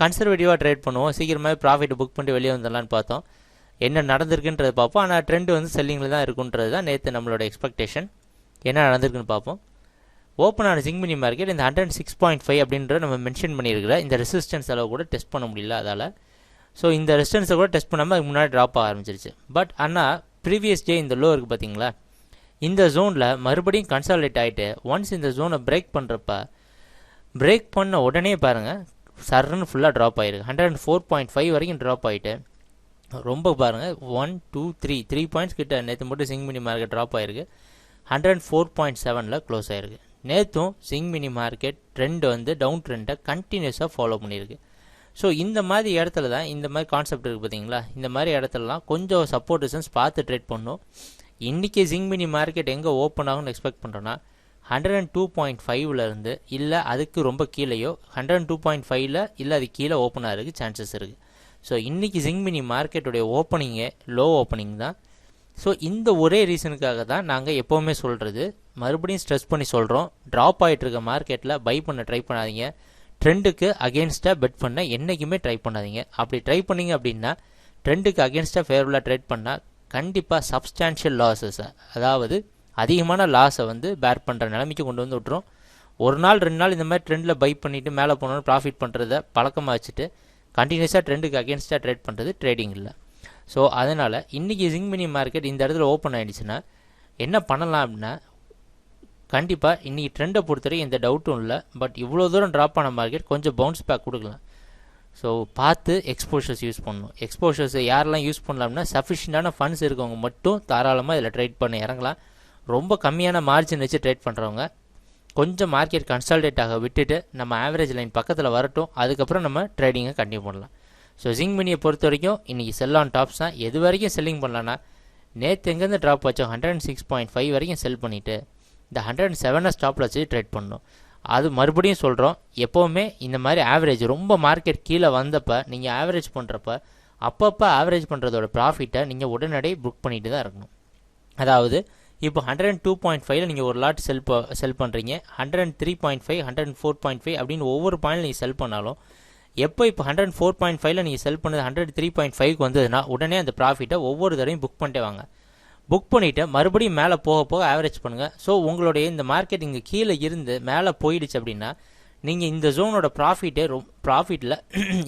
கன்சர்வேட்டிவாக trade பண்ணுவோம், சீக்கிரமாக profit book பண்ணிட்டு வெளியே வந்துடலான்னு பார்த்தோம். என்ன நடந்திருக்குன்றது பார்ப்போம். ஆனால் ட்ரெண்ட் வந்து செல்லிங்கில் தான் இருக்குன்றது தான் நேற்று நம்மளோட எக்ஸ்பெக்டேஷன். என்ன நடந்திருக்குன்னு பார்ப்போம். ஓப்பன் ஆன சிங்க் மினி மார்க்கெட் இந்த 106.5 அப்படின்ற நம்ம மென்ஷன் பண்ணியிருக்கிற இந்த ரெசிஸ்டன்ஸ் அளவு கூட டெஸ்ட் பண்ண முடியல. அதால் ஸோ இந்த ரெசிஸ்டன்ஸை கூட டெஸ்ட் பண்ணாமல் அதுக்கு முன்னாடி ட்ராப் ஆக ஆரம்பிச்சிருச்சு. பட் ஆனால் ப்ரீவியஸ் டே இந்த லோ இருக்குது பார்த்தீங்களா, இந்த ஜோனில் மறுபடியும் கன்சாலிடேட் ஆகிட்டு ஒன்ஸ் இந்த ஜோனை பிரேக் பண்ண உடனே பாருங்கள் சர்ன்னு ஃபுல்லாக ட்ராப் ஆகிருக்கு. 104.5 வரைக்கும் ட்ராப் ஆகிட்டு ரொம்ப பாருங்கள் 1 2 3 பாயிண்ட்ஸ் கிட்ட நேற்று மட்டும் சிங்க் மினி மார்க்கெட் ட்ராப் ஆகிருக்கு. 104.7 க்ளோஸ் ஆகிருக்கு. நேற்றும் சிங்க் மினி மார்க்கெட் ட்ரெண்ட் வந்து டவுன் ட்ரெண்டை கண்டினியூஸாக ஃபாலோ பண்ணியிருக்கு. ஸோ இந்த மாதிரி இடத்துல தான் இந்த மாதிரி கான்செப்ட் இருக்குது பார்த்தீங்களா, இந்த மாதிரி இடத்துலலாம் கொஞ்சம் சப்போர்ட் ரெசிஸ்டன்ஸ் பார்த்து ட்ரேட் பண்ணணும். இன்றைக்கி சிங்க் மினி மார்க்கெட் எங்கே ஓப்பன் ஆகும்னு எக்ஸ்பெக்ட் பண்ணுறோன்னா 102.5 இல்லை அதுக்கு ரொம்ப கீழேயோ 102.5 இல்லை அது கீழே ஓப்பன் ஆகிறதுக்கு சான்சஸ் இருக்குது. ஸோ இன்றைக்கி சிங்க் மினி மார்க்கெட்டுடைய ஓப்பனிங்கே லோ ஓப்பனிங் தான். ஸோ இந்த ஒரே ரீசனுக்காக தான் நாங்கள் எப்போவுமே சொல்கிறது, மறுபடியும் ஸ்ட்ரெஸ் பண்ணி சொல்கிறோம், ட்ராப் ஆகிட்டு இருக்க மார்க்கெட்டில் பை பண்ண ட்ரை பண்ணாதீங்க, ட்ரெண்டுக்கு அகேன்ஸ்டாக பெட் பண்ண என்றைக்குமே ட்ரை பண்ணாதீங்க. அப்படி ட்ரை பண்ணிங்க அப்படின்னா ட்ரெண்டுக்கு அகேன்ஸ்டாக ஃபேவரபுளாக ட்ரேட் பண்ணால் கண்டிப்பாக சப்ஸ்டான்ஷியல் லாஸஸை, அதாவது அதிகமான லாஸை வந்து பேர் பண்ணுற நிலைமைக்கு கொண்டு வந்து விட்டுரும். ஒரு நாள் 2 நாள் இந்த மாதிரி ட்ரெண்டில் பை பண்ணிவிட்டு மேலே போனோன்னு ப்ராஃபிட் பண்ணுறத பழக்கமாக வச்சுட்டு கண்டினியூஸாக ட்ரெண்டுக்கு அகேன்ஸ்டாக ட்ரேட் பண்ணுறது ட்ரேடிங் இல்லை. ஸோ அதனால் இன்றைக்கி சிங்க் மினி மார்க்கெட் இந்த இடத்துல ஓப்பன் ஆகிடுச்சுன்னா என்ன பண்ணலாம் அப்படின்னா, கண்டிப்பாக இன்றைக்கி ட்ரெண்டை பொறுத்தவரை எந்த டவுட்டும் இல்லை. பட் இவ்வளோ தூரம் ட்ராப் ஆன மார்க்கெட் கொஞ்சம் பவுன்ஸ் பேக் கொடுக்கலாம். ஸோ பார்த்து எக்ஸ்போஷர்ஸ் யூஸ் பண்ணணும். எக்ஸ்போஷர்ஸ் யாரெல்லாம் யூஸ் பண்ணலாம்னா சஃபிஷியண்டான ஃபண்ட்ஸ் இருக்கவங்க மட்டும் தாராளமாக இதில் ட்ரேட் பண்ண இறங்கலாம். ரொம்ப கம்மியான மார்ஜின் வச்சு ட்ரேட் பண்ணுறவங்க கொஞ்சம் மார்க்கெட் கன்சால்டேட் ஆக விட்டுட்டு நம்ம ஆவரேஜ் லைன் பக்கத்தில் வரட்டும், அதுக்கப்புறம் நம்ம ட்ரேடிங்கை கண்டினியூ பண்ணலாம். ஸோ சிங்க் மினியை பொறுத்த வரைக்கும் இன்றைக்கி செல் ஆன் டாப்ஸ் தான். எது வரைக்கும் செல்லிங் பண்ணலான்னா நேற்று எங்கேருந்து ட்ராப் வச்சோம் 106.5 வரைக்கும் செல் பண்ணிவிட்டு இந்த 107 ஸ்டாப்பில் வச்சு ட்ரேட் பண்ணணும். அது மறுபடியும் சொல்கிறோம், எப்போவுமே இந்த மாதிரி ஆவரேஜ் ரொம்ப மார்க்கெட் கீழே வந்தப்போ நீங்கள் ஆவரேஜ் பண்ணுறப்ப அப்பப்போ ஆவரேஜ் பண்ணுறதோட ப்ராஃபிட்டை நீங்கள் உடனடியே புக் பண்ணிட்டு தான் இருக்கணும். அதாவது இப்போ 102.5 நீங்கள் ஒரு லாட் செல் பண்ணுறீங்க, 103.5 104.5 அப்படின்னு ஒவ்வொரு பாயிண்ட் நீங்கள் செல் பண்ணாலும் எப்போ இப்போ 104.5 நீங்கள் செல் பண்ணது 103.5 வந்ததுன்னா உடனே அந்த ப்ராஃபிட்டை ஒவ்வொரு தடவையும் புக் பண்ணிட்டே வாங்க. புக் பண்ணிவிட்டு மறுபடியும் மேலே போக போக ஆவரேஜ் பண்ணுங்கள். ஸோ உங்களுடைய இந்த மார்க்கெட் இங்கே கீழே இருந்து மேலே போயிடுச்சு அப்படின்னா நீங்கள் இந்த ஜோனோட ப்ராஃபிட்டில்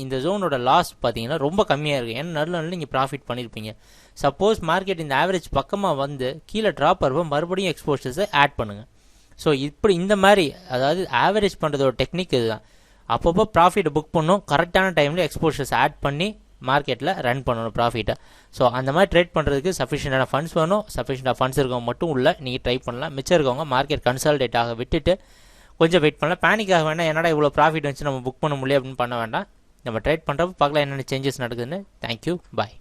இந்த ஜோனோட லாஸ் பார்த்தீங்கன்னா ரொம்ப கம்மியாக இருக்குது. ஏன்னா நல்ல நீங்கள் ப்ராஃபிட் பண்ணியிருப்பீங்க. சப்போஸ் மார்க்கெட் இந்த ஆவரேஜ் பக்கமாக வந்து கீழே ட்ராப் ஆகிறப்போ மறுபடியும் எக்ஸ்போஷர்ஸை ஆட் பண்ணுங்கள். ஸோ இப்படி இந்த மாதிரி அதாவது ஆவரேஜ் பண்ணுறதோட டெக்னிக் இதுதான். அப்பப்போ ப்ராஃபிட்டை புக் பண்ணணும், கரெக்டான டைமில் எக்ஸ்போஷர்ஸ் ஆட் பண்ணி மார்க்கெட்டில் ரன் பண்ணணும் ப்ராஃபிட்டை. ஸோ அந்த மாதிரி ட்ரேட் பண்ணுறதுக்கு சஃபிஷியண்டான ஃபண்ட்ஸ் வேணும். சஃபிஷியண்டாக ஃபண்ட்ஸ் இருக்கவங்க மட்டும் உள்ள நீங்கள் ட்ரை பண்ணலாம். மிச்சம் இருக்கவங்க மார்க்கெட் கன்சால்டேட் ஆக விட்டுட்டு கொஞ்சம் வெயிட் பண்ணலாம். பேனிக் ஆக வேண்டாம், என்னடா இவ்வளோ ப்ராஃபிட் வச்சு நம்ம புக் பண்ண முடியும் அப்படின்னு பண்ண வேண்டாம். நம்ம ட்ரேட் பண்ணுறப்ப பார்க்கலாம் என்னென்ன சேஞ்சஸ் நடக்குதுன்னு. தேங்க்யூ, பாய்.